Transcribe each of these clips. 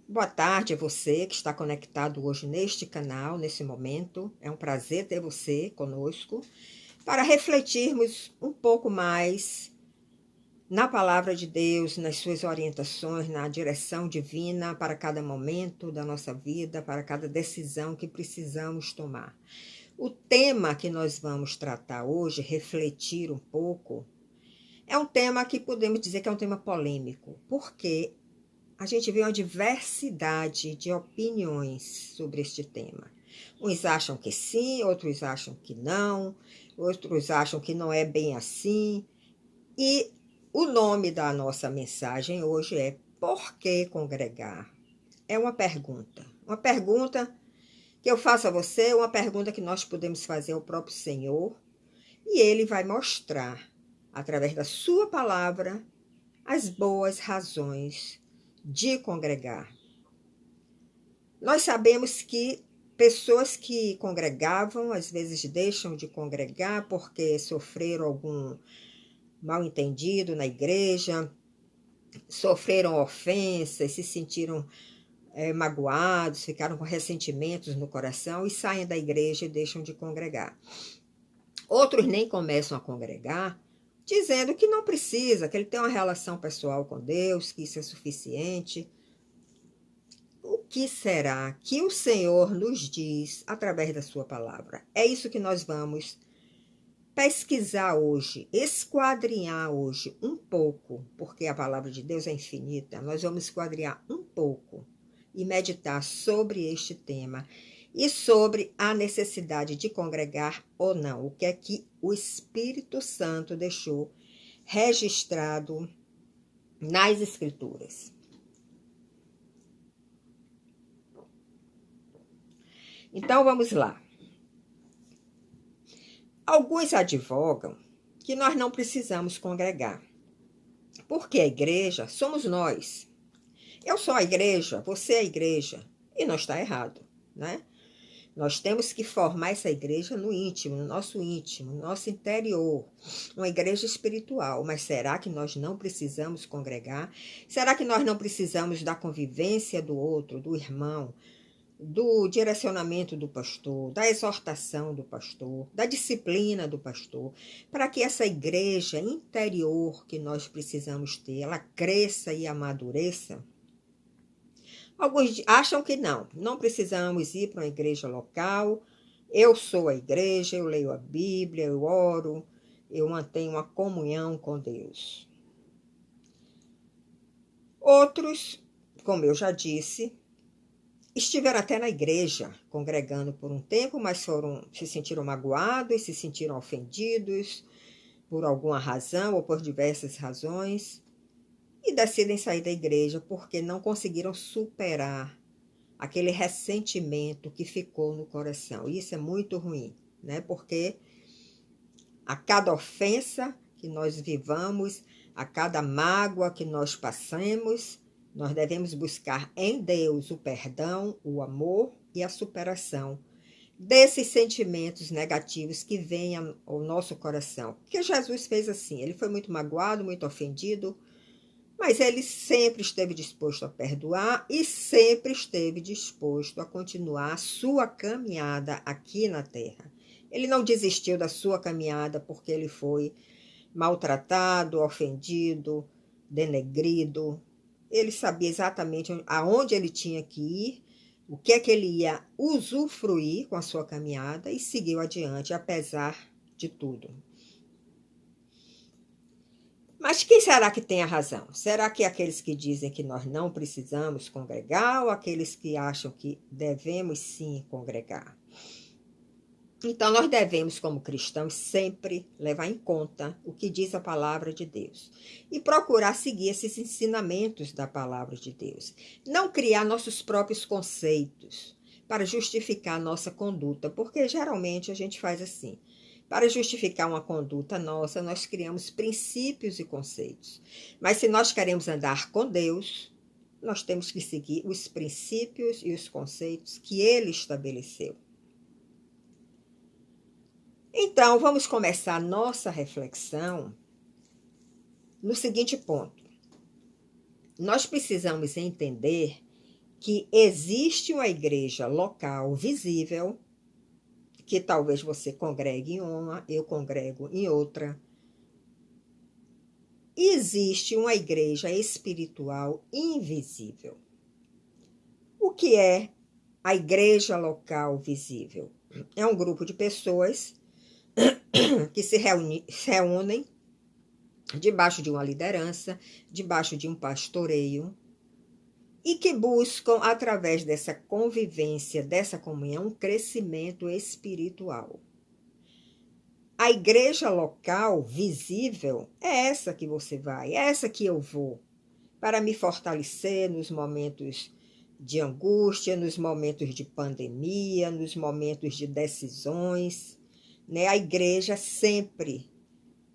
Boa tarde a você que está conectado hoje neste canal, nesse momento. É um prazer ter você conosco para refletirmos um pouco mais na palavra de Deus, nas suas orientações, na direção divina para cada momento da nossa vida, para cada decisão que precisamos tomar. O tema que nós vamos tratar hoje, refletir um pouco, é um tema que podemos dizer que é um tema polêmico, porque a gente vê uma diversidade de opiniões sobre este tema. Uns acham que sim, outros acham que não, outros acham que não é bem assim. E o nome da nossa mensagem hoje é Por que congregar? É uma pergunta. Uma pergunta que eu faço a você, uma pergunta que nós podemos fazer ao próprio Senhor, e Ele vai mostrar, através da sua palavra, as boas razões de congregar. Nós sabemos que pessoas que congregavam, às vezes deixam de congregar porque sofreram algum mal-entendido na igreja, sofreram ofensas, se sentiram magoados, ficaram com ressentimentos no coração e saem da igreja e deixam de congregar. Outros nem começam a congregar, dizendo que não precisa, que ele tem uma relação pessoal com Deus, que isso é suficiente. O que será que o Senhor nos diz através da sua palavra? É isso que nós vamos pesquisar hoje, esquadrinhar hoje um pouco, porque a palavra de Deus é infinita. Nós vamos esquadrinhar um pouco e meditar sobre este tema e sobre a necessidade de congregar ou não. O que é que o Espírito Santo deixou registrado nas Escrituras. Então, vamos lá. Alguns advogam que nós não precisamos congregar, porque a igreja somos nós. Eu sou a igreja, você é a igreja, e não está errado, né? Nós temos que formar essa igreja no íntimo, no nosso interior, uma igreja espiritual. Mas será que nós não precisamos congregar? Será que nós não precisamos da convivência do outro, do irmão, do direcionamento do pastor, da exortação do pastor, da disciplina do pastor, para que essa igreja interior que nós precisamos ter, ela cresça e amadureça? Alguns acham que não precisamos ir para uma igreja local. Eu sou a igreja, eu leio a Bíblia, eu oro, eu mantenho uma comunhão com Deus. Outros, como eu já disse, estiveram até na igreja, congregando por um tempo, mas se sentiram magoados, se sentiram ofendidos por alguma razão ou por diversas razões e decidem sair da igreja porque não conseguiram superar aquele ressentimento que ficou no coração. Isso é muito ruim, né? Porque a cada ofensa que nós vivamos, a cada mágoa que nós passemos, nós devemos buscar em Deus o perdão, o amor e a superação desses sentimentos negativos que vêm ao nosso coração. Porque Jesus fez assim, ele foi muito magoado, muito ofendido, mas ele sempre esteve disposto a perdoar e sempre esteve disposto a continuar a sua caminhada aqui na terra. Ele não desistiu da sua caminhada porque ele foi maltratado, ofendido, denegrido. Ele sabia exatamente aonde ele tinha que ir, o que é que ele ia usufruir com a sua caminhada e seguiu adiante, apesar de tudo. Mas quem será que tem a razão? Será que aqueles que dizem que nós não precisamos congregar ou aqueles que acham que devemos sim congregar? Então, nós devemos, como cristãos, sempre levar em conta o que diz a palavra de Deus e procurar seguir esses ensinamentos da palavra de Deus. Não criar nossos próprios conceitos para justificar a nossa conduta, porque geralmente a gente faz assim. Para justificar uma conduta nossa, nós criamos princípios e conceitos. Mas se nós queremos andar com Deus, nós temos que seguir os princípios e os conceitos que Ele estabeleceu. Então, vamos começar a nossa reflexão no seguinte ponto. Nós precisamos entender que existe uma igreja local visível, que talvez você congregue em uma, eu congrego em outra. E existe uma igreja espiritual invisível. O que é a igreja local visível? É um grupo de pessoas que se reúnem debaixo de uma liderança, debaixo de um pastoreio, e que buscam, através dessa convivência, dessa comunhão, um crescimento espiritual. A igreja local, visível, é essa que você vai, é essa que eu vou, para me fortalecer nos momentos de angústia, nos momentos de pandemia, nos momentos de decisões, né? A igreja sempre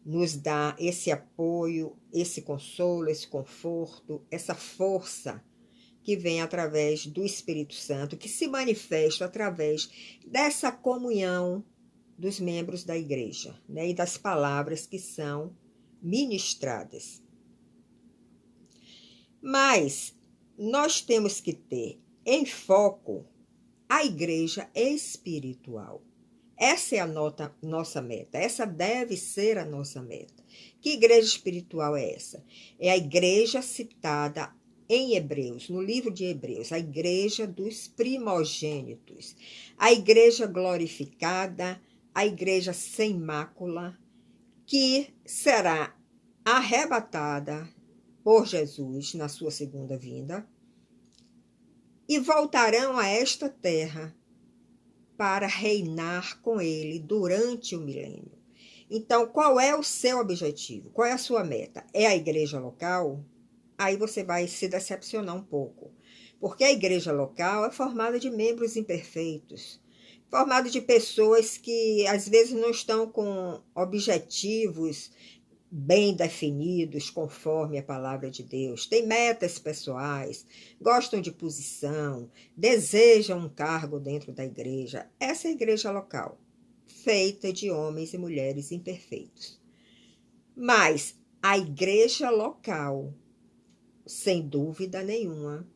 nos dá esse apoio, esse consolo, esse conforto, essa força que vem através do Espírito Santo, que se manifesta através dessa comunhão dos membros da igreja, né? E das palavras que são ministradas. Mas nós temos que ter em foco a igreja espiritual. Essa é a nossa meta, essa deve ser a nossa meta. Que igreja espiritual é essa? É a igreja citada em Hebreus, no livro de Hebreus, a igreja dos primogênitos, a igreja glorificada, a igreja sem mácula, que será arrebatada por Jesus na sua segunda vinda e voltarão a esta terra para reinar com ele durante o milênio. Então, qual é o seu objetivo? Qual é a sua meta? É a igreja local? Aí você vai se decepcionar um pouco, porque a igreja local é formada de membros imperfeitos, formada de pessoas que às vezes não estão com objetivos bem definidos conforme a palavra de Deus, têm metas pessoais, gostam de posição, desejam um cargo dentro da igreja. Essa é a igreja local, feita de homens e mulheres imperfeitos. Mas a igreja local, sem dúvida nenhuma,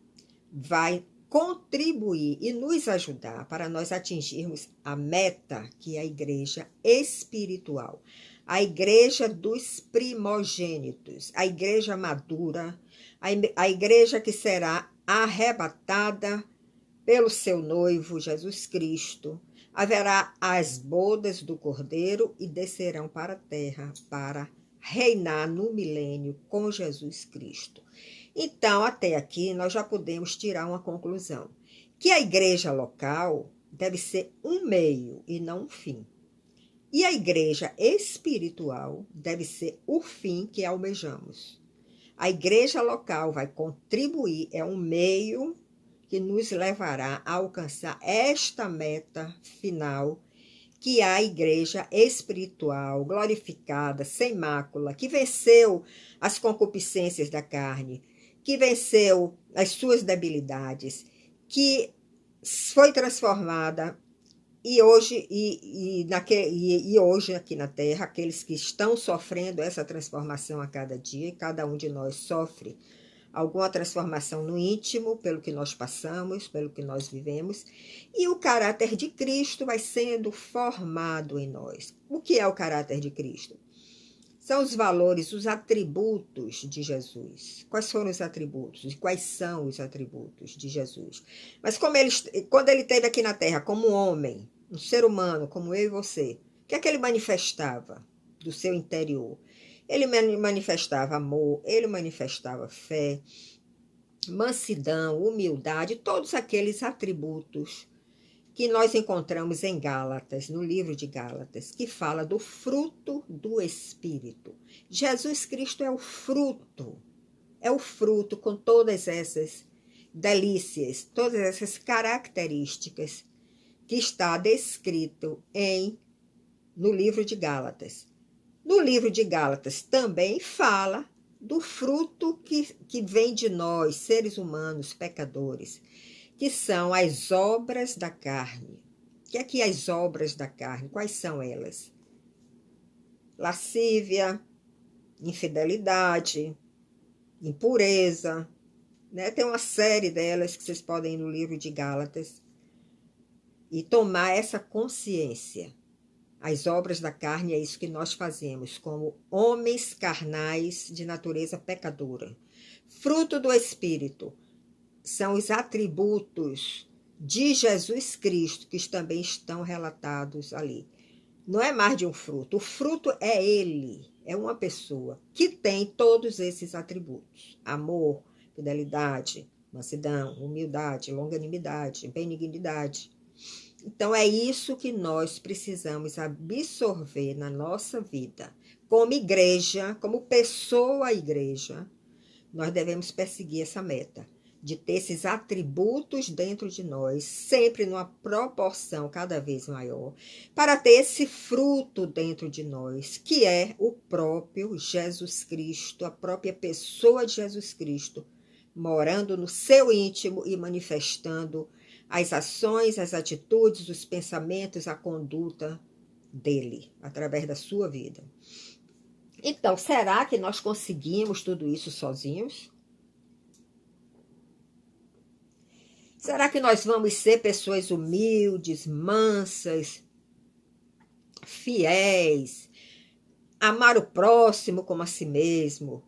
vai contribuir e nos ajudar para nós atingirmos a meta, que é a igreja espiritual, a igreja dos primogênitos, a igreja madura, a igreja que será arrebatada pelo seu noivo Jesus Cristo. Haverá as bodas do Cordeiro e descerão para a terra para reinar no milênio com Jesus Cristo. Então, até aqui, nós já podemos tirar uma conclusão, que a igreja local deve ser um meio e não um fim. E a igreja espiritual deve ser o fim que almejamos. A igreja local vai contribuir, é um meio que nos levará a alcançar esta meta final, que é a igreja espiritual, glorificada, sem mácula, que venceu as concupiscências da carne, que venceu as suas debilidades, que foi transformada e hoje, hoje aqui na Terra, aqueles que estão sofrendo essa transformação a cada dia, e cada um de nós sofre alguma transformação no íntimo, pelo que nós passamos, pelo que nós vivemos, e o caráter de Cristo vai sendo formado em nós. O que é o caráter de Cristo? São os valores, os atributos de Jesus. Quais foram os atributos? E quais são os atributos de Jesus? Mas quando ele esteve aqui na Terra como homem, um ser humano como eu e você, o que é que ele manifestava do seu interior? Ele manifestava amor, ele manifestava fé, mansidão, humildade, todos aqueles atributos que nós encontramos em Gálatas, no livro de Gálatas, que fala do fruto do Espírito. Jesus Cristo é o fruto com todas essas delícias, todas essas características que está descrito no livro de Gálatas. No livro de Gálatas também fala do fruto que vem de nós, seres humanos, pecadores, que são as obras da carne. O que é que as obras da carne? Quais são elas? Lascívia, infidelidade, impureza, né? Tem uma série delas que vocês podem ir no livro de Gálatas e tomar essa consciência. As obras da carne é isso que nós fazemos, como homens carnais de natureza pecadora. Fruto do Espírito são os atributos de Jesus Cristo, que também estão relatados ali. Não é mais de um fruto, o fruto é ele, é uma pessoa que tem todos esses atributos: amor, fidelidade, mansidão, humildade, longanimidade, benignidade. Então é isso que nós precisamos absorver na nossa vida. Como igreja, como pessoa igreja, nós devemos perseguir essa meta de ter esses atributos dentro de nós, sempre numa proporção cada vez maior, para ter esse fruto dentro de nós, que é o próprio Jesus Cristo, a própria pessoa de Jesus Cristo, morando no seu íntimo e manifestando as ações, as atitudes, os pensamentos, a conduta dele, através da sua vida. Então, será que nós conseguimos tudo isso sozinhos? Será que nós vamos ser pessoas humildes, mansas, fiéis, amar o próximo como a si mesmo?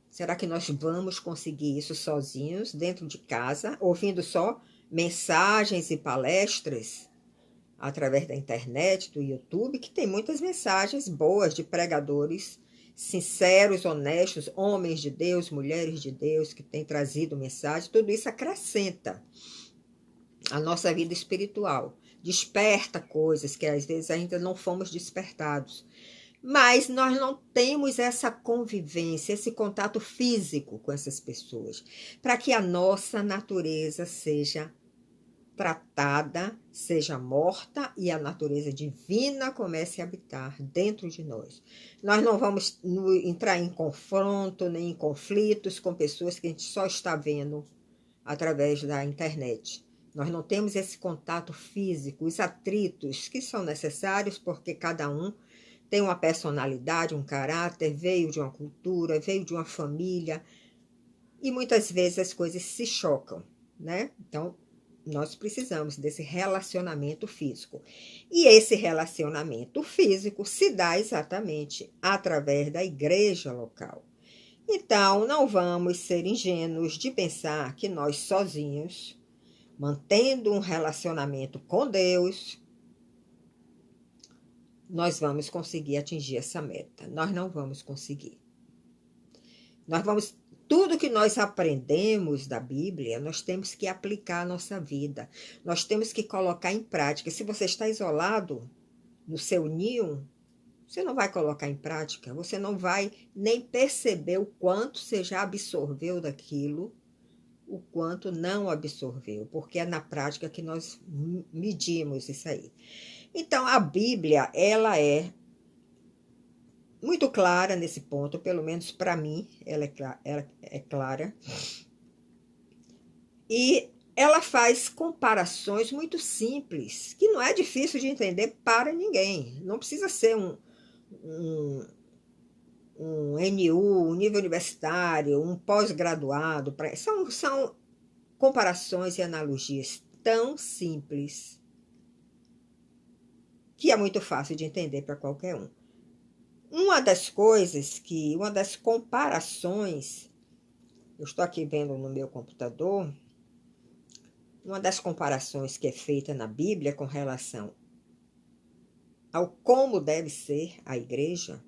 Será que nós vamos conseguir isso sozinhos, dentro de casa, ouvindo só mensagens e palestras através da internet, do YouTube, que tem muitas mensagens boas de pregadores sinceros, honestos, homens de Deus, mulheres de Deus, que têm trazido mensagem? Tudo isso acrescenta a nossa vida espiritual, desperta coisas que às vezes ainda não fomos despertados. Mas nós não temos essa convivência, esse contato físico com essas pessoas, para que a nossa natureza seja tratada, seja morta e a natureza divina comece a habitar dentro de nós. Nós não vamos entrar em confronto nem em conflitos com pessoas que a gente só está vendo através da internet. Nós não temos esse contato físico, os atritos que são necessários, porque cada um tem uma personalidade, um caráter, veio de uma cultura, veio de uma família, e muitas vezes as coisas se chocam, né? Então, nós precisamos desse relacionamento físico. E esse relacionamento físico se dá exatamente através da igreja local. Então, não vamos ser ingênuos de pensar que nós sozinhos, mantendo um relacionamento com Deus, nós vamos conseguir atingir essa meta. Nós não vamos conseguir. Tudo que nós aprendemos da Bíblia, nós temos que aplicar à nossa vida. Nós temos que colocar em prática. Se você está isolado no seu ninho, você não vai colocar em prática. Você não vai nem perceber o quanto você já absorveu daquilo, o quanto não absorveu, porque é na prática que nós medimos isso aí. Então, a Bíblia, ela é muito clara nesse ponto, pelo menos para mim, ela é clara. E ela faz comparações muito simples, que não é difícil de entender para ninguém. Não precisa ser um NU, um nível universitário, um pós-graduado. São comparações e analogias tão simples que é muito fácil de entender para qualquer um. Uma das comparações, eu estou aqui vendo no meu computador, uma das comparações que é feita na Bíblia com relação ao como deve ser a igreja,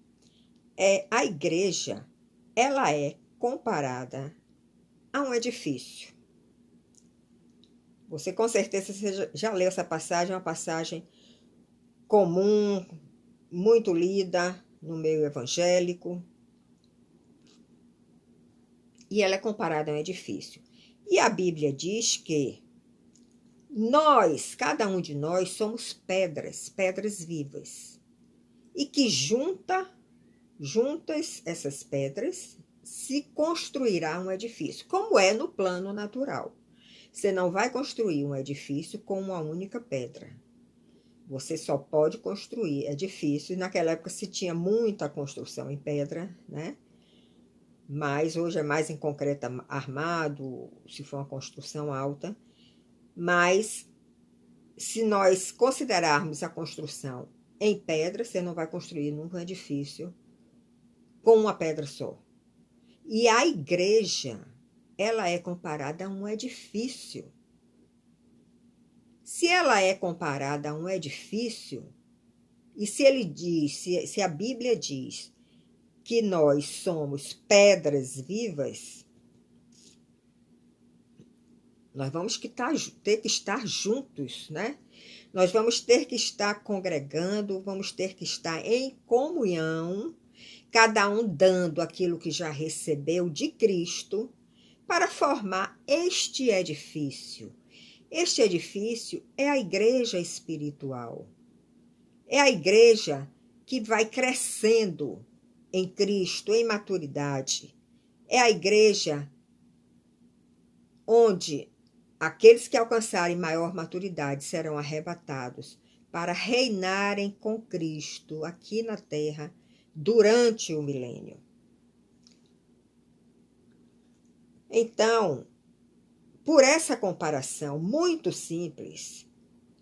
a igreja, ela é comparada a um edifício. Você com certeza já leu essa passagem, é uma passagem comum, muito lida no meio evangélico, e ela é comparada a um edifício. E a Bíblia diz que cada um de nós, somos pedras vivas, e que juntas essas pedras se construirá um edifício, como é no plano natural. Você não vai construir um edifício com uma única pedra. Você só pode construir edifícios. Naquela época se tinha muita construção em pedra, né? mas hoje é mais em concreto armado, se for uma construção alta. Mas se nós considerarmos a construção em pedra, você não vai construir nunca um edifício com uma pedra só. E a igreja, ela é comparada a um edifício. Se ela é comparada a um edifício, e se ele diz, se a Bíblia diz que nós somos pedras vivas, nós vamos ter que estar juntos, né? Nós vamos ter que estar congregando, vamos ter que estar em comunhão, cada um dando aquilo que já recebeu de Cristo, para formar este edifício. Este edifício é a igreja espiritual. É a igreja que vai crescendo em Cristo, em maturidade. É a igreja onde aqueles que alcançarem maior maturidade serão arrebatados para reinarem com Cristo aqui na terra durante o milênio. Então, por essa comparação muito simples,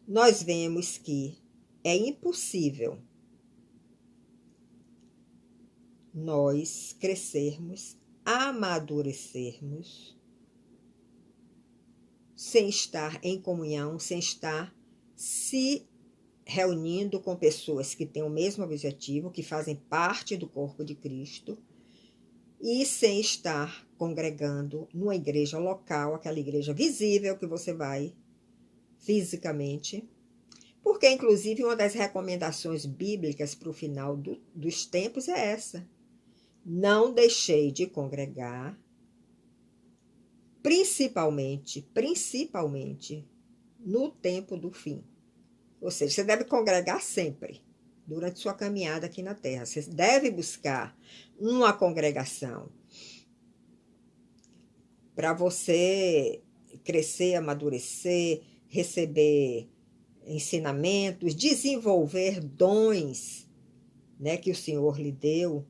nós vemos que é impossível nós crescermos, amadurecermos, sem estar em comunhão, sem estar se reunindo com pessoas que têm o mesmo objetivo, que fazem parte do corpo de Cristo, e sem estar congregando numa igreja local, aquela igreja visível que você vai fisicamente, porque, inclusive, uma das recomendações bíblicas para o final dos tempos é essa. Não deixei de congregar, principalmente no tempo do fim. Ou seja, você deve congregar sempre, durante sua caminhada aqui na Terra. Você deve buscar uma congregação para você crescer, amadurecer, receber ensinamentos, desenvolver dons, né, que o Senhor lhe deu,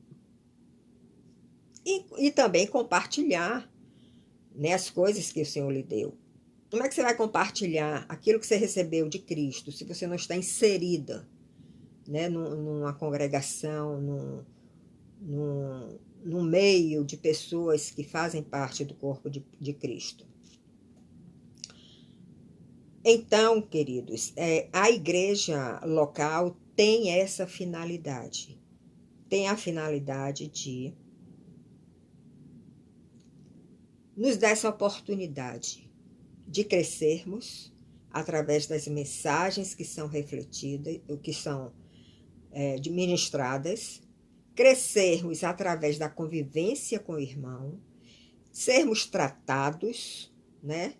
e também compartilhar, né, as coisas que o Senhor lhe deu. Como é que você vai compartilhar aquilo que você recebeu de Cristo se você não está inserida, né, numa congregação, num meio de pessoas que fazem parte do corpo de Cristo? Então, queridos, a igreja local tem essa finalidade. Tem a finalidade de nos dar essa oportunidade de crescermos através das mensagens que são refletidas, que são ministradas, crescermos através da convivência com o irmão, sermos tratados, né?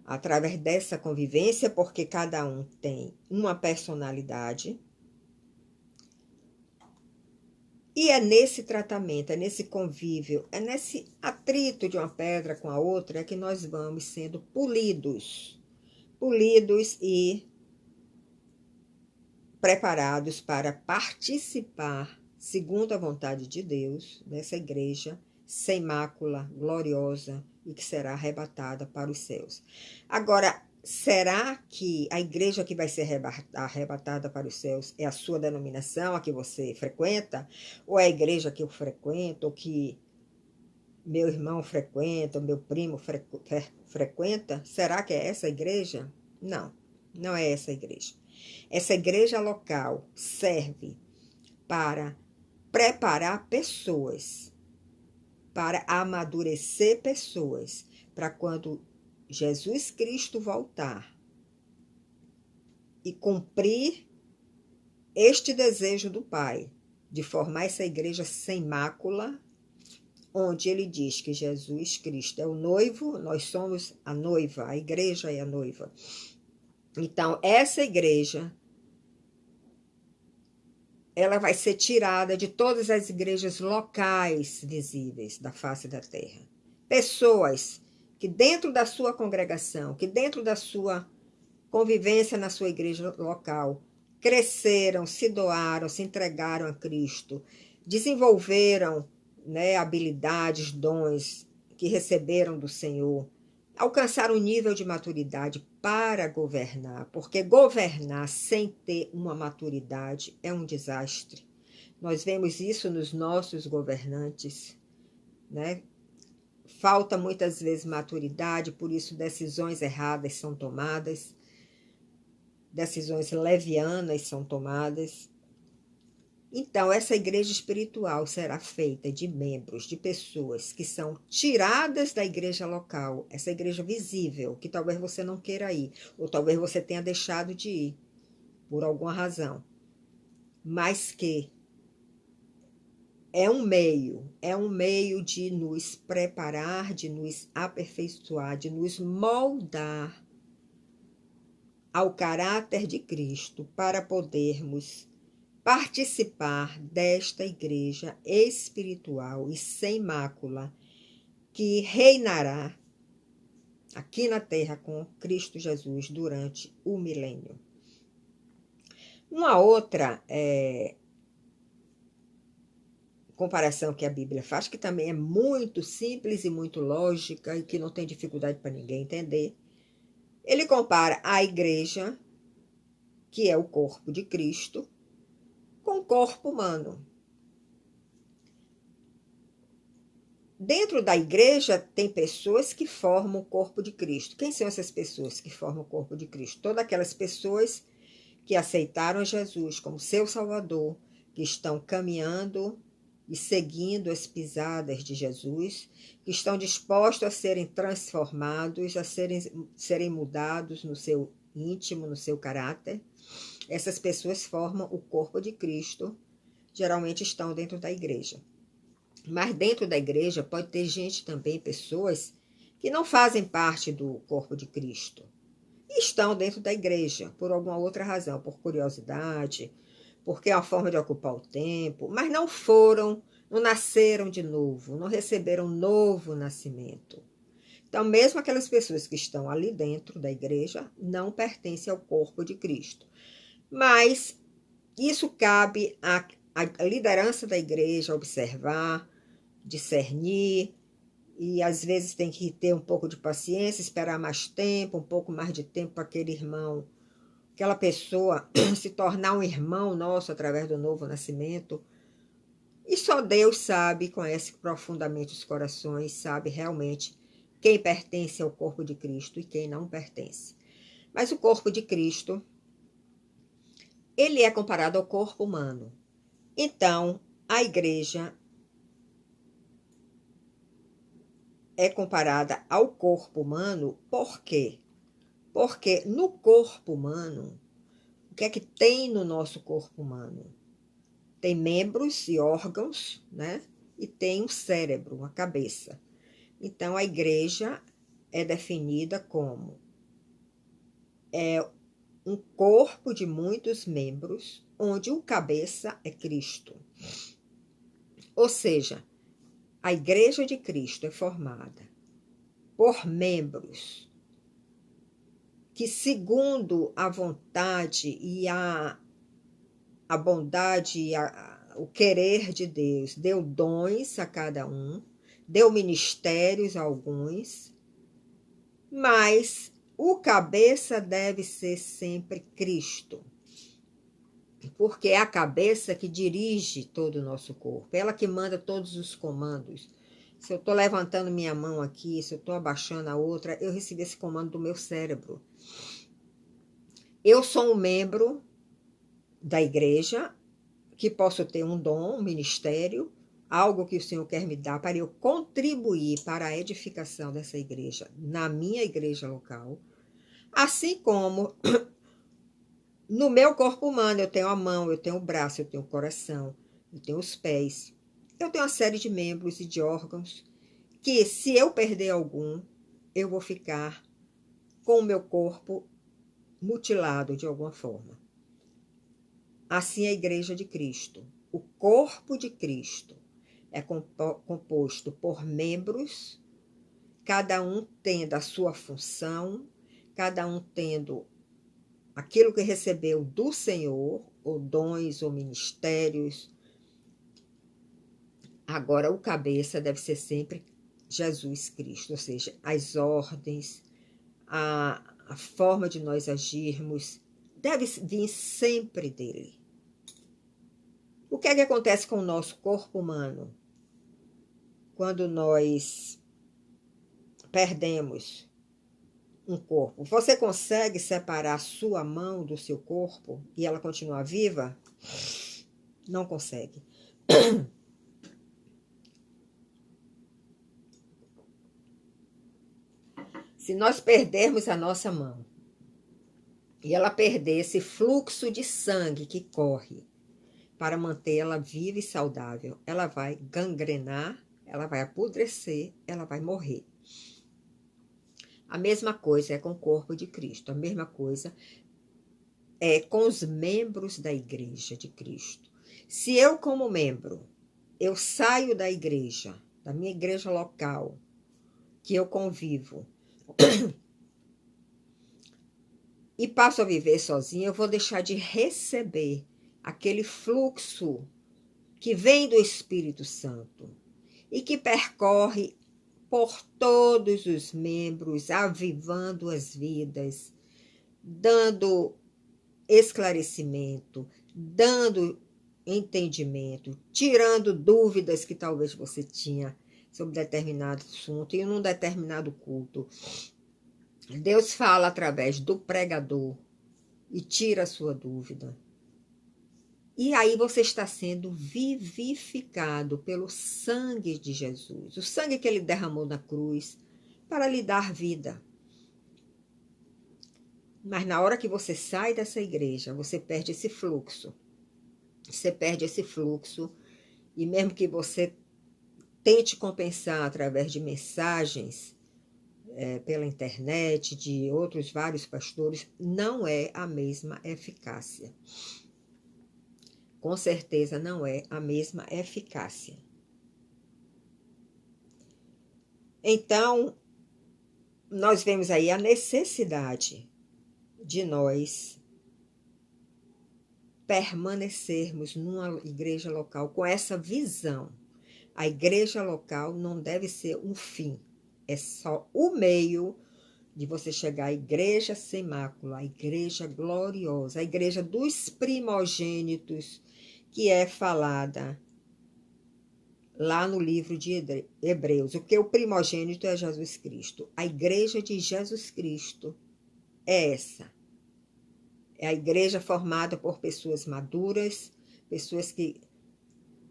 Através dessa convivência, porque cada um tem uma personalidade. E é nesse tratamento, é nesse convívio, é nesse atrito de uma pedra com a outra que nós vamos sendo polidos e preparados para participar, segundo a vontade de Deus, dessa igreja sem mácula, gloriosa e que será arrebatada para os céus. Agora, será que a igreja que vai ser arrebatada para os céus é a sua denominação, a que você frequenta? Ou é a igreja que eu frequento, ou que meu irmão frequenta, ou meu primo frequenta? Será que é essa igreja? Não, não é essa igreja. Essa igreja local serve para preparar pessoas, para amadurecer pessoas, para quando Jesus Cristo voltar e cumprir este desejo do Pai, de formar essa igreja sem mácula, onde ele diz que Jesus Cristo é o noivo, nós somos a noiva, a igreja é a noiva. Então, essa igreja, ela vai ser tirada de todas as igrejas locais visíveis da face da terra. Pessoas que dentro da sua congregação, que dentro da sua convivência na sua igreja local, cresceram, se doaram, se entregaram a Cristo, desenvolveram né, habilidades, dons que receberam do Senhor, alcançar um nível de maturidade para governar, porque governar sem ter uma maturidade é um desastre. Nós vemos isso nos nossos governantes, né? Falta muitas vezes maturidade, por isso decisões erradas são tomadas, decisões levianas são tomadas. Então, essa igreja espiritual será feita de membros, de pessoas que são tiradas da igreja local, essa igreja visível, que talvez você não queira ir, ou talvez você tenha deixado de ir, por alguma razão, mas que é um meio de nos preparar, de nos aperfeiçoar, de nos moldar ao caráter de Cristo para podermos participar desta igreja espiritual e sem mácula que reinará aqui na terra com Cristo Jesus durante o milênio. Uma outra comparação que a Bíblia faz, que também é muito simples e muito lógica e que não tem dificuldade para ninguém entender. Ele compara a igreja, que é o corpo de Cristo, com o corpo humano. Dentro da igreja tem pessoas que formam o corpo de Cristo. Quem são essas pessoas que formam o corpo de Cristo? Todas aquelas pessoas que aceitaram Jesus como seu Salvador, que estão caminhando e seguindo as pisadas de Jesus, que estão dispostos a serem transformados, a serem mudados no seu íntimo, no seu caráter. Essas pessoas formam o corpo de Cristo, geralmente estão dentro da igreja. Mas dentro da igreja pode ter gente também, pessoas que não fazem parte do corpo de Cristo. E estão dentro da igreja por alguma outra razão, por curiosidade, porque é uma forma de ocupar o tempo, mas não nasceram de novo, não receberam um novo nascimento. Então, mesmo aquelas pessoas que estão ali dentro da igreja, não pertencem ao corpo de Cristo. Mas isso cabe à liderança da igreja observar, discernir, e às vezes tem que ter um pouco de paciência, esperar mais tempo, um pouco mais de tempo para aquele irmão, aquela pessoa se tornar um irmão nosso através do novo nascimento. E só Deus sabe, conhece profundamente os corações, sabe realmente quem pertence ao corpo de Cristo e quem não pertence. Mas o corpo de Cristo, ele é comparado ao corpo humano. Então, a igreja é comparada ao corpo humano, por quê? Porque no corpo humano, o que é que tem no nosso corpo humano? Tem membros e órgãos, né? E tem um cérebro, uma cabeça. Então, a igreja é definida como um corpo de muitos membros, onde o cabeça é Cristo. Ou seja, a igreja de Cristo é formada por membros que, segundo a vontade e a bondade e o querer de Deus, deu dons a cada um, deu ministérios a alguns, mas o cabeça deve ser sempre Cristo, porque é a cabeça que dirige todo o nosso corpo, ela que manda todos os comandos. Se eu estou levantando minha mão aqui, se eu estou abaixando a outra, eu recebi esse comando do meu cérebro. Eu sou um membro da igreja, que posso ter um dom, um ministério, algo que o Senhor quer me dar para eu contribuir para a edificação dessa igreja, na minha igreja local. Assim como no meu corpo humano, eu tenho a mão, eu tenho o braço, eu tenho o coração, eu tenho os pés. Eu tenho uma série de membros e de órgãos que, se eu perder algum, eu vou ficar com o meu corpo mutilado de alguma forma. Assim é a igreja de Cristo. O corpo de Cristo é composto por membros, cada um tendo a sua função, cada um tendo aquilo que recebeu do Senhor, ou dons, ou ministérios, Agora, o cabeça deve ser sempre Jesus Cristo, ou seja, as ordens, a forma de nós agirmos, deve vir sempre dele. O que é que acontece com o nosso corpo humano quando nós perdemos um corpo? Você consegue separar a sua mão do seu corpo e ela continuar viva? Não consegue. Se nós perdermos a nossa mão e ela perder esse fluxo de sangue que corre para mantê-la viva e saudável, ela vai gangrenar, ela vai apodrecer, ela vai morrer. A mesma coisa é com o corpo de Cristo, a mesma coisa é com os membros da igreja de Cristo. Se eu, como membro, eu saio da igreja, da minha igreja local, que eu convivo, e passo a viver sozinha, eu vou deixar de receber aquele fluxo que vem do Espírito Santo e que percorre por todos os membros, avivando as vidas, dando esclarecimento, dando entendimento, tirando dúvidas que talvez você tinha sobre determinado assunto e num determinado culto. Deus fala através do pregador e tira a sua dúvida. E aí você está sendo vivificado pelo sangue de Jesus, o sangue que ele derramou na cruz para lhe dar vida. Mas na hora que você sai dessa igreja, você perde esse fluxo. Você perde esse fluxo e mesmo que você tente compensar através de mensagens pela internet, de outros vários pastores, não é a mesma eficácia. Com certeza não é a mesma eficácia. Então, nós vemos aí a necessidade de nós permanecermos numa igreja local com essa visão. A igreja local não deve ser um fim, é só o meio de você chegar à igreja sem mácula, a igreja gloriosa, a igreja dos primogênitos, que é falada lá no livro de Hebreus, o que o primogênito é Jesus Cristo. A igreja de Jesus Cristo é essa. É a igreja formada por pessoas maduras, pessoas que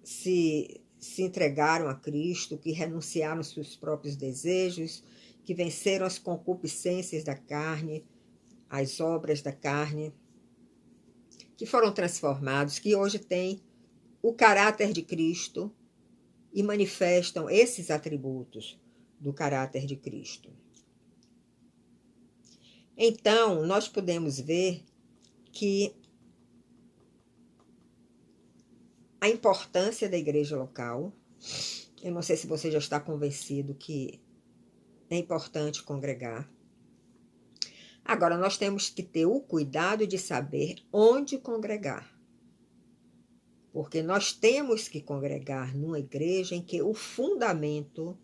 se entregaram a Cristo, que renunciaram aos seus próprios desejos, que venceram as concupiscências da carne, as obras da carne, que foram transformados, que hoje têm o caráter de Cristo e manifestam esses atributos do caráter de Cristo. Então, nós podemos ver que a importância da igreja local, eu não sei se você já está convencido que é importante congregar. Agora, nós temos que ter o cuidado de saber onde congregar. Porque nós temos que congregar numa igreja em que o fundamento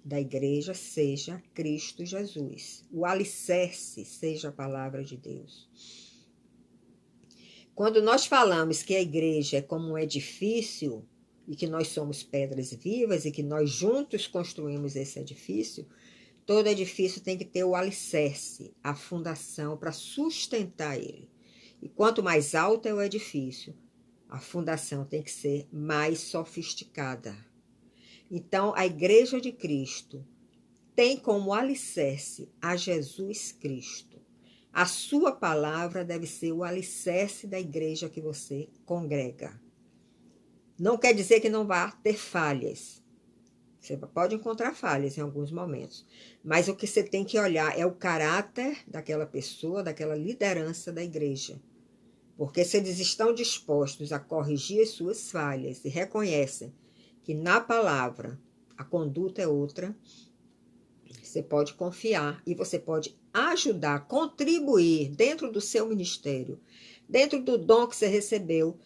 da igreja seja Cristo Jesus. O alicerce seja a palavra de Deus. Quando nós falamos que a igreja é como um edifício e que nós somos pedras vivas e que nós juntos construímos esse edifício, todo edifício tem que ter o alicerce, a fundação para sustentar ele. E quanto mais alto é o edifício, a fundação tem que ser mais sofisticada. Então, a igreja de Cristo tem como alicerce a Jesus Cristo. A sua palavra deve ser o alicerce da igreja que você congrega. Não quer dizer que não vá ter falhas. Você pode encontrar falhas em alguns momentos. Mas o que você tem que olhar é o caráter daquela pessoa, daquela liderança da igreja. Porque se eles estão dispostos a corrigir as suas falhas e reconhecem que na palavra a conduta é outra, você pode confiar e você pode ajudar, contribuir dentro do seu ministério, dentro do dom que você recebeu,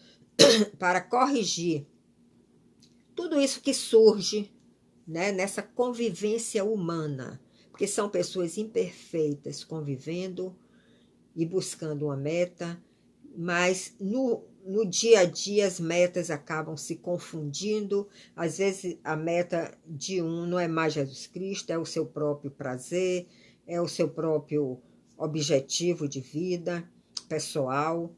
para corrigir tudo isso que surge, né, nessa convivência humana, porque são pessoas imperfeitas convivendo e buscando uma meta, mas no dia a dia as metas acabam se confundindo. Às vezes a meta de um não é mais Jesus Cristo, é o seu próprio prazer, é o seu próprio objetivo de vida pessoal.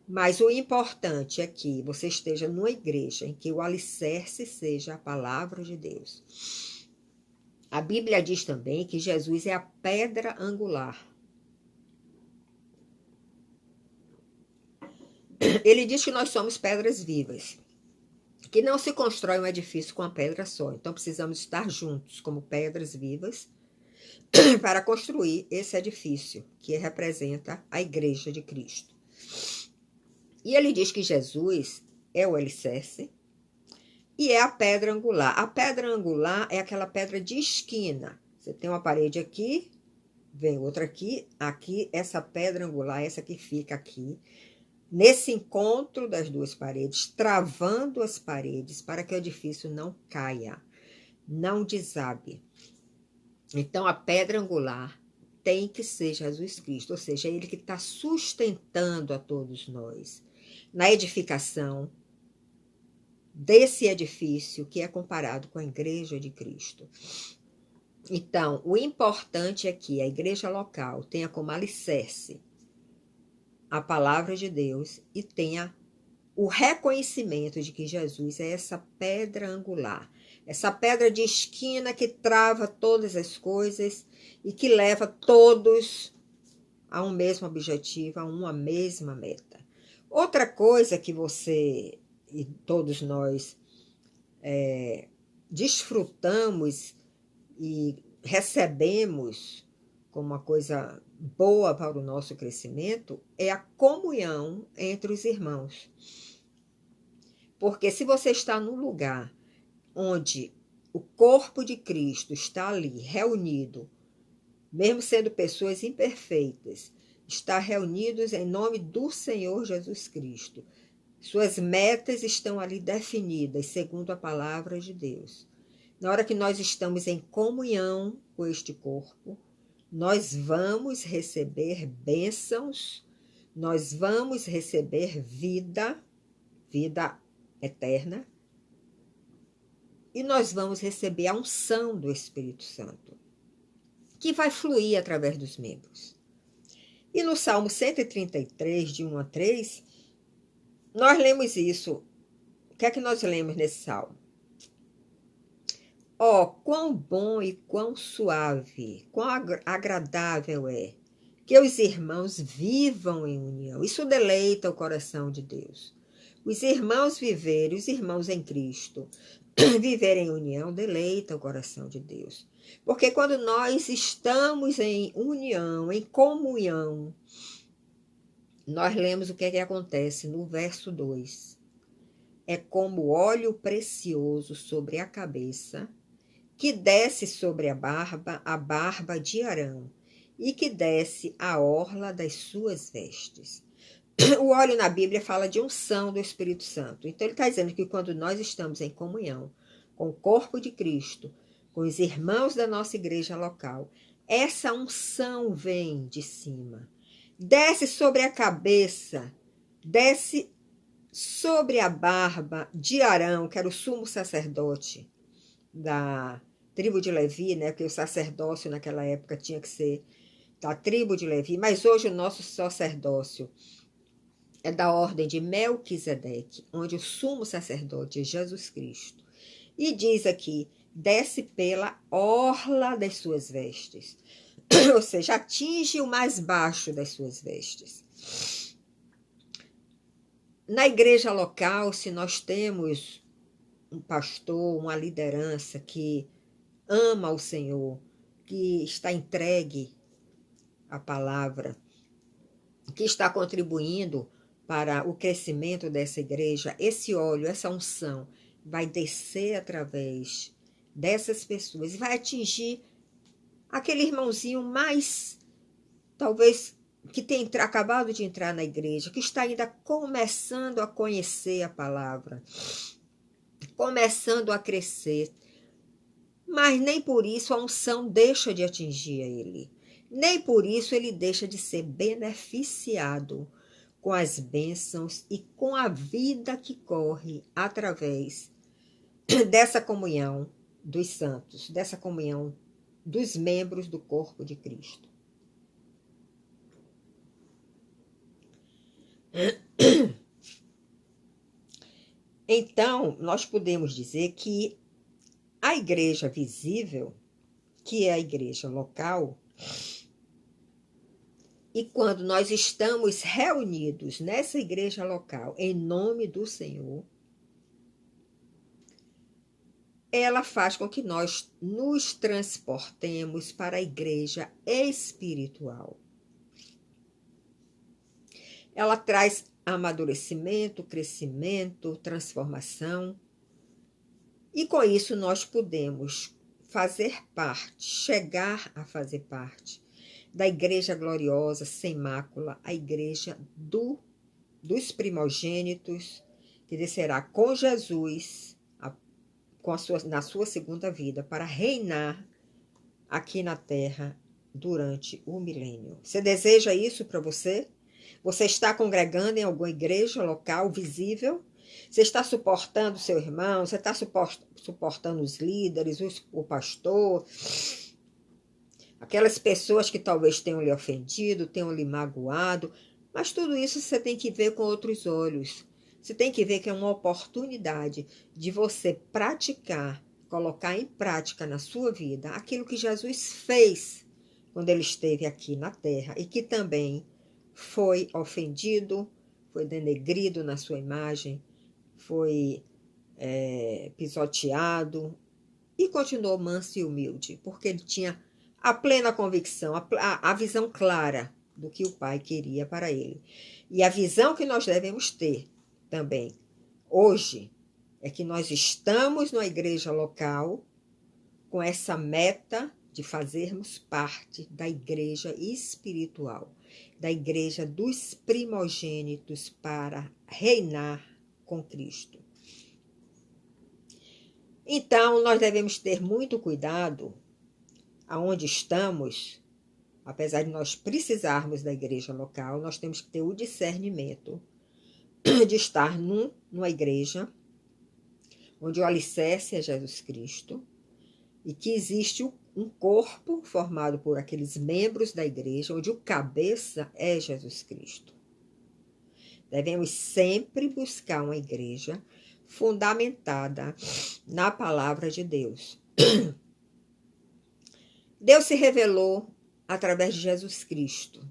Mas o importante é que você esteja numa igreja em que o alicerce seja a palavra de Deus. A Bíblia diz também que Jesus é a pedra angular. Ele diz que nós somos pedras vivas, que não se constrói um edifício com a pedra só. Então precisamos estar juntos como pedras vivas para construir esse edifício que representa a igreja de Cristo. E ele diz que Jesus é o alicerce e é a pedra angular. A pedra angular é aquela pedra de esquina. Você tem uma parede aqui, vem outra aqui, aqui, essa pedra angular, essa que fica aqui, nesse encontro das duas paredes, travando as paredes para que o edifício não caia, não desabe. Então, a pedra angular tem que ser Jesus Cristo, ou seja, é ele que está sustentando a todos nós na edificação desse edifício que é comparado com a igreja de Cristo. Então, o importante é que a igreja local tenha como alicerce a palavra de Deus e tenha o reconhecimento de que Jesus é essa pedra angular, essa pedra de esquina que trava todas as coisas e que leva todos a um mesmo objetivo, a uma mesma meta. Outra coisa que você e todos nós desfrutamos e recebemos como uma coisa boa para o nosso crescimento é a comunhão entre os irmãos. Porque se você está num lugar onde o corpo de Cristo está ali reunido, mesmo sendo pessoas imperfeitas, está reunidos em nome do Senhor Jesus Cristo. Suas metas estão ali definidas segundo a palavra de Deus. Na hora que nós estamos em comunhão com este corpo, nós vamos receber bênçãos, nós vamos receber vida eterna, e nós vamos receber a unção do Espírito Santo, que vai fluir através dos membros. E no Salmo 133, de 1 a 3, nós lemos isso. O que é que nós lemos nesse salmo? Quão bom e quão suave, quão agradável é que os irmãos vivam em união. Isso deleita o coração de Deus. Os irmãos viverem, os irmãos em Cristo, viverem em união, deleita o coração de Deus. Porque quando nós estamos em união, em comunhão, nós lemos o que é que acontece no verso 2. É como óleo precioso sobre a cabeça, que desce sobre a barba de Arão, e que desce a orla das suas vestes. O óleo na Bíblia fala de unção do Espírito Santo. Então ele está dizendo que quando nós estamos em comunhão com o corpo de Cristo, com os irmãos da nossa igreja local, essa unção vem de cima, desce sobre a cabeça, desce sobre a barba de Arão, que era o sumo sacerdote da tribo de Levi, né? Porque o sacerdócio naquela época tinha que ser da tribo de Levi, mas hoje o nosso sacerdócio é da ordem de Melquisedeque, onde o sumo sacerdote é Jesus Cristo. E diz aqui, desce pela orla das suas vestes, ou seja, atinge o mais baixo das suas vestes. Na igreja local, se nós temos um pastor, uma liderança que ama o Senhor, que está entregue à palavra, que está contribuindo para o crescimento dessa igreja, esse óleo, essa unção, vai descer através dessas pessoas e vai atingir aquele irmãozinho mais, talvez, que tem acabado de entrar na igreja, que está ainda começando a conhecer a palavra, começando a crescer, mas nem por isso a unção deixa de atingir ele. Nem por isso ele deixa de ser beneficiado com as bênçãos e com a vida que corre através dessa comunhão dos santos, dessa comunhão dos membros do corpo de Cristo. Então, nós podemos dizer que a igreja visível, que é a igreja local, e quando nós estamos reunidos nessa igreja local, em nome do Senhor, ela faz com que nós nos transportemos para a igreja espiritual. Ela traz amadurecimento, crescimento, transformação. E com isso nós podemos fazer parte, chegar a fazer parte da igreja gloriosa, sem mácula, a igreja dos primogênitos, que descerá com Jesus na sua segunda vida, para reinar aqui na terra durante o milênio. Você deseja isso para você? Você está congregando em alguma igreja local visível? Você está suportando seu irmão? Você está suportando os líderes, o pastor? Aquelas pessoas que talvez tenham lhe ofendido, tenham lhe magoado, mas tudo isso você tem que ver com outros olhos. Você tem que ver que é uma oportunidade de você praticar, colocar em prática na sua vida aquilo que Jesus fez quando ele esteve aqui na terra e que também foi ofendido, foi denegrido na sua imagem, foi pisoteado e continuou manso e humilde, porque ele tinha a plena convicção, a visão clara do que o Pai queria para ele. E a visão que nós devemos ter também hoje é que nós estamos numa igreja local com essa meta de fazermos parte da igreja espiritual, da igreja dos primogênitos para reinar com Cristo. Então, nós devemos ter muito cuidado aonde estamos, apesar de nós precisarmos da igreja local, nós temos que ter o discernimento de estar numa igreja onde o alicerce é Jesus Cristo e que existe um corpo formado por aqueles membros da igreja, onde o cabeça é Jesus Cristo. Devemos sempre buscar uma igreja fundamentada na palavra de Deus. Deus se revelou através de Jesus Cristo,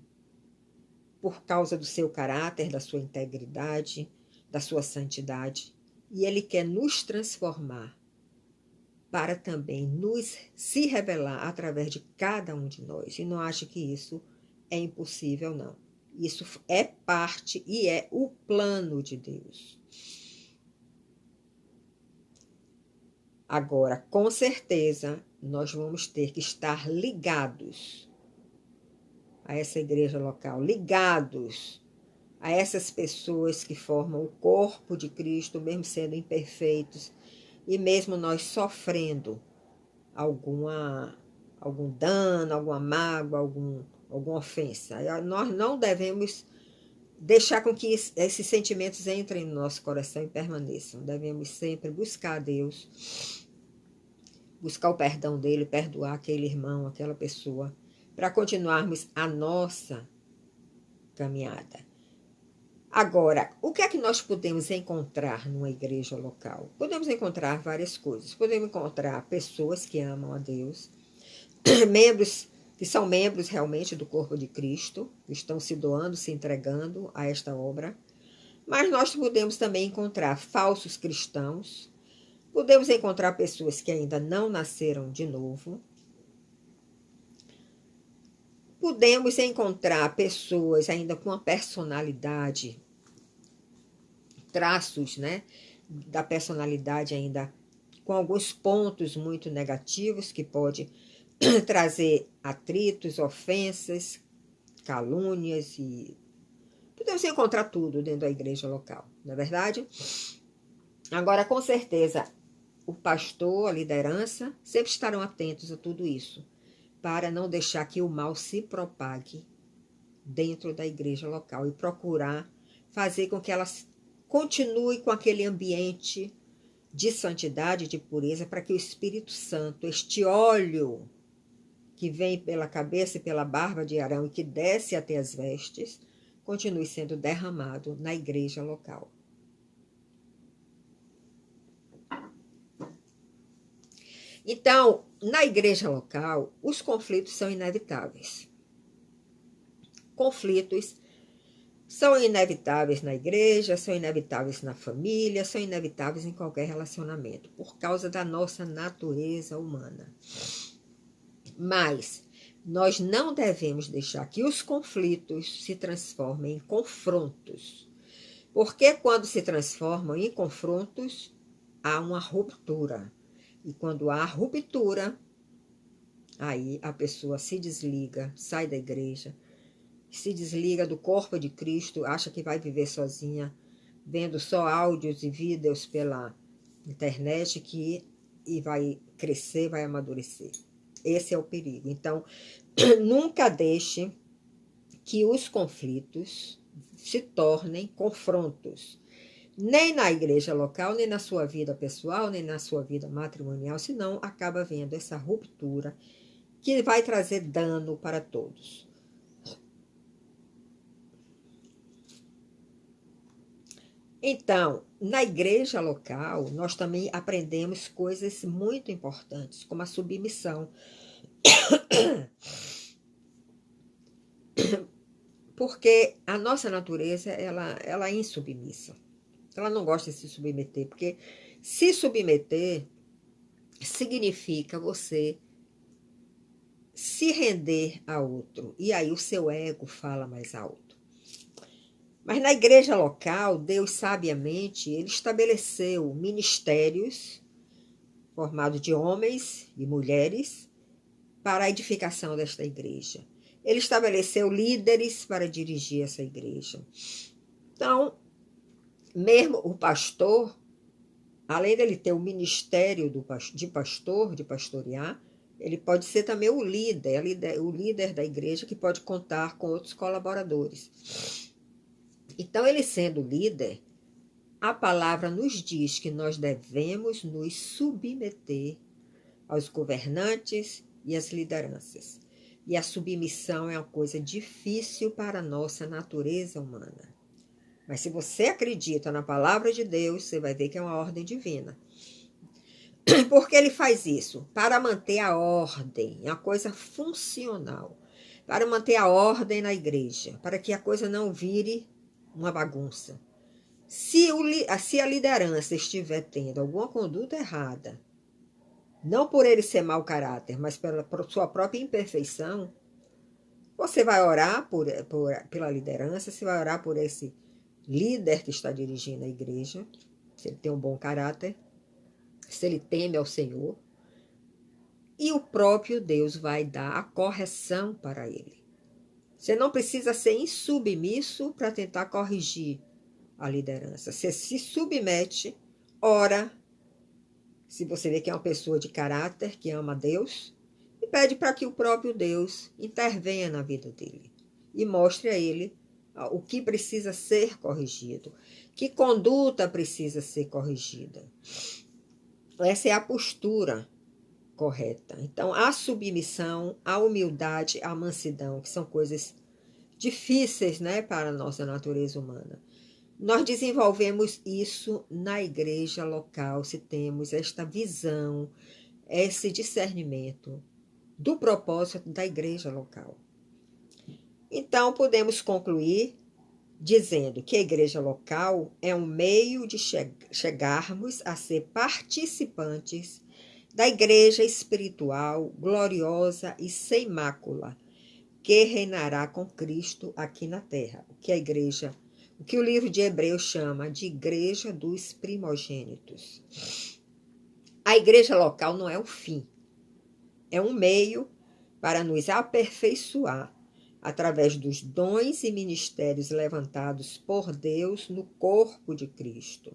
por causa do seu caráter, da sua integridade, da sua santidade. E Ele quer nos transformar para também se revelar através de cada um de nós. E não acho que isso é impossível, não. Isso é parte e é o plano de Deus. Agora, com certeza, nós vamos ter que estar ligados a essa igreja local, ligados a essas pessoas que formam o corpo de Cristo, mesmo sendo imperfeitos, e mesmo nós sofrendo algum dano, alguma mágoa, alguma ofensa. Nós não devemos deixar com que esses sentimentos entrem no nosso coração e permaneçam. Devemos sempre buscar a Deus, buscar o perdão dele, perdoar aquele irmão, aquela pessoa, para continuarmos a nossa caminhada. Agora, o que é que nós podemos encontrar numa igreja local? Podemos encontrar várias coisas. Podemos encontrar pessoas que amam a Deus, membros que são membros realmente do corpo de Cristo, que estão se doando, se entregando a esta obra. Mas nós podemos também encontrar falsos cristãos, podemos encontrar pessoas que ainda não nasceram de novo, podemos encontrar pessoas ainda com uma personalidade, traços, da personalidade ainda com alguns pontos muito negativos que pode trazer atritos, ofensas, calúnias e podemos encontrar tudo dentro da igreja local, não é verdade? Agora, com certeza, o pastor, a liderança, sempre estarão atentos a tudo isso, para não deixar que o mal se propague dentro da igreja local e procurar fazer com que ela continue com aquele ambiente de santidade, de pureza, para que o Espírito Santo, este óleo que vem pela cabeça e pela barba de Arão e que desce até as vestes, continue sendo derramado na igreja local. Então, na igreja local, os conflitos são inevitáveis. Conflitos são inevitáveis na igreja, são inevitáveis na família, são inevitáveis em qualquer relacionamento, por causa da nossa natureza humana. Mas nós não devemos deixar que os conflitos se transformem em confrontos, porque quando se transformam em confrontos, há uma ruptura. E quando há ruptura, aí a pessoa se desliga, sai da igreja, se desliga do corpo de Cristo, acha que vai viver sozinha, vendo só áudios e vídeos pela internet e vai crescer, vai amadurecer. Esse é o perigo. Então, nunca deixe que os conflitos se tornem confrontos. Nem na igreja local, nem na sua vida pessoal, nem na sua vida matrimonial, senão acaba havendo essa ruptura que vai trazer dano para todos. Então, na igreja local, nós também aprendemos coisas muito importantes, como a submissão. Porque a nossa natureza, ela é insubmissa. Ela não gosta de se submeter, porque se submeter significa você se render a outro. E aí o seu ego fala mais alto. Mas na igreja local, Deus sabiamente, ele estabeleceu ministérios formados de homens e mulheres para a edificação desta igreja. Ele estabeleceu líderes para dirigir essa igreja. Então, mesmo o pastor, além dele ter o ministério de pastor, de pastorear, ele pode ser também o líder da igreja, que pode contar com outros colaboradores. Então, ele sendo líder, a palavra nos diz que nós devemos nos submeter aos governantes e às lideranças. E a submissão é uma coisa difícil para a nossa natureza humana. Mas se você acredita na palavra de Deus, você vai ver que é uma ordem divina. Por que ele faz isso? Para manter a ordem, é uma coisa funcional. Para manter a ordem na igreja, para que a coisa não vire uma bagunça. Se a liderança estiver tendo alguma conduta errada, não por ele ser mau caráter, mas por sua própria imperfeição, você vai orar pela liderança, você vai orar por esse líder que está dirigindo a igreja, se ele tem um bom caráter, se ele teme ao Senhor, e o próprio Deus vai dar a correção para ele. Você não precisa ser insubmisso para tentar corrigir a liderança. Você se submete, ora, se você vê que é uma pessoa de caráter, que ama Deus, e pede para que o próprio Deus intervenha na vida dele e mostre a ele o que precisa ser corrigido, que conduta precisa ser corrigida. Essa é a postura correta. Então, a submissão, a humildade, a mansidão, que são coisas difíceis, né, para a nossa natureza humana. Nós desenvolvemos isso na igreja local, se temos esta visão, esse discernimento do propósito da igreja local. Então, podemos concluir dizendo que a igreja local é um meio de chegarmos a ser participantes da igreja espiritual, gloriosa e sem mácula, que reinará com Cristo aqui na terra. O que o livro de Hebreus chama de igreja dos primogênitos. A igreja local não é o fim, é um meio para nos aperfeiçoar através dos dons e ministérios levantados por Deus no corpo de Cristo.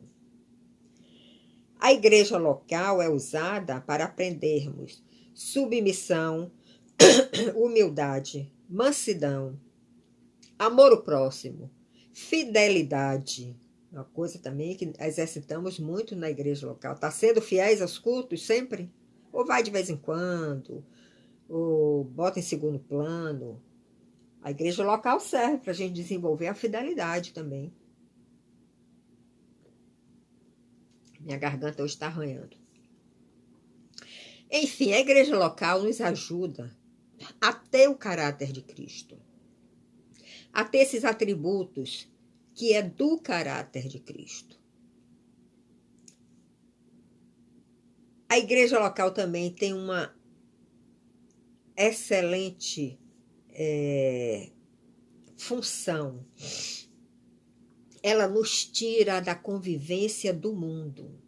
A igreja local é usada para aprendermos submissão, humildade, mansidão, amor ao próximo, fidelidade. Uma coisa também que exercitamos muito na igreja local. Está sendo fiéis aos cultos sempre? Ou vai de vez em quando? Ou bota em segundo plano? A igreja local serve para a gente desenvolver a fidelidade também. Minha garganta hoje está arranhando. Enfim, a igreja local nos ajuda a ter o caráter de Cristo, a ter esses atributos que é do caráter de Cristo. A igreja local também tem uma excelente função. Ela nos tira da convivência do mundo.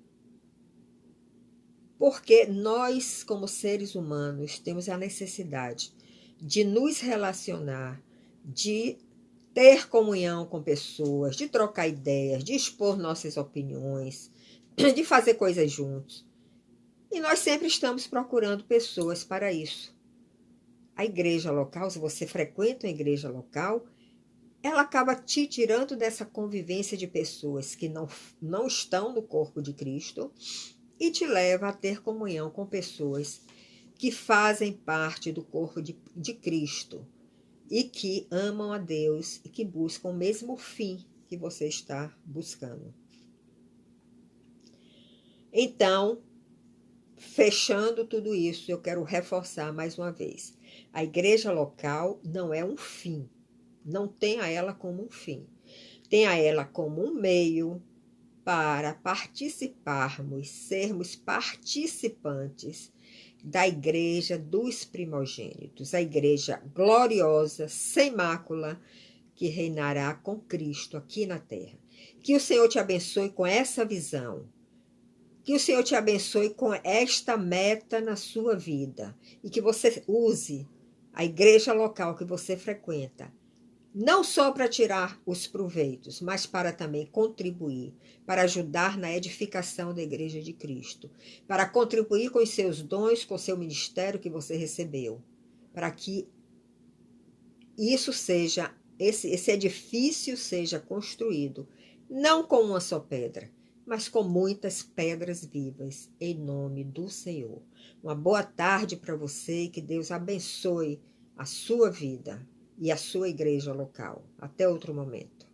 Porque nós, como seres humanos, temos a necessidade de nos relacionar, de ter comunhão com pessoas, de trocar ideias, de expor nossas opiniões, de fazer coisas juntos. E nós sempre estamos procurando pessoas para isso. A igreja local, se você frequenta uma igreja local, ela acaba te tirando dessa convivência de pessoas que não estão no corpo de Cristo e te leva a ter comunhão com pessoas que fazem parte do corpo de Cristo e que amam a Deus e que buscam o mesmo fim que você está buscando. Então, fechando tudo isso, eu quero reforçar mais uma vez. A igreja local não é um fim. Não tenha ela como um fim. Tenha ela como um meio para participarmos, sermos participantes da igreja dos primogênitos, a igreja gloriosa, sem mácula, que reinará com Cristo aqui na terra. Que o Senhor te abençoe com essa visão. Que o Senhor te abençoe com esta meta na sua vida. E que você use a igreja local que você frequenta, não só para tirar os proveitos, mas para também contribuir, para ajudar na edificação da Igreja de Cristo, para contribuir com os seus dons, com o seu ministério que você recebeu, para que isso seja, esse edifício seja construído, não com uma só pedra, mas com muitas pedras vivas, em nome do Senhor. Uma boa tarde para você e que Deus abençoe a sua vida e a sua igreja local. Até outro momento.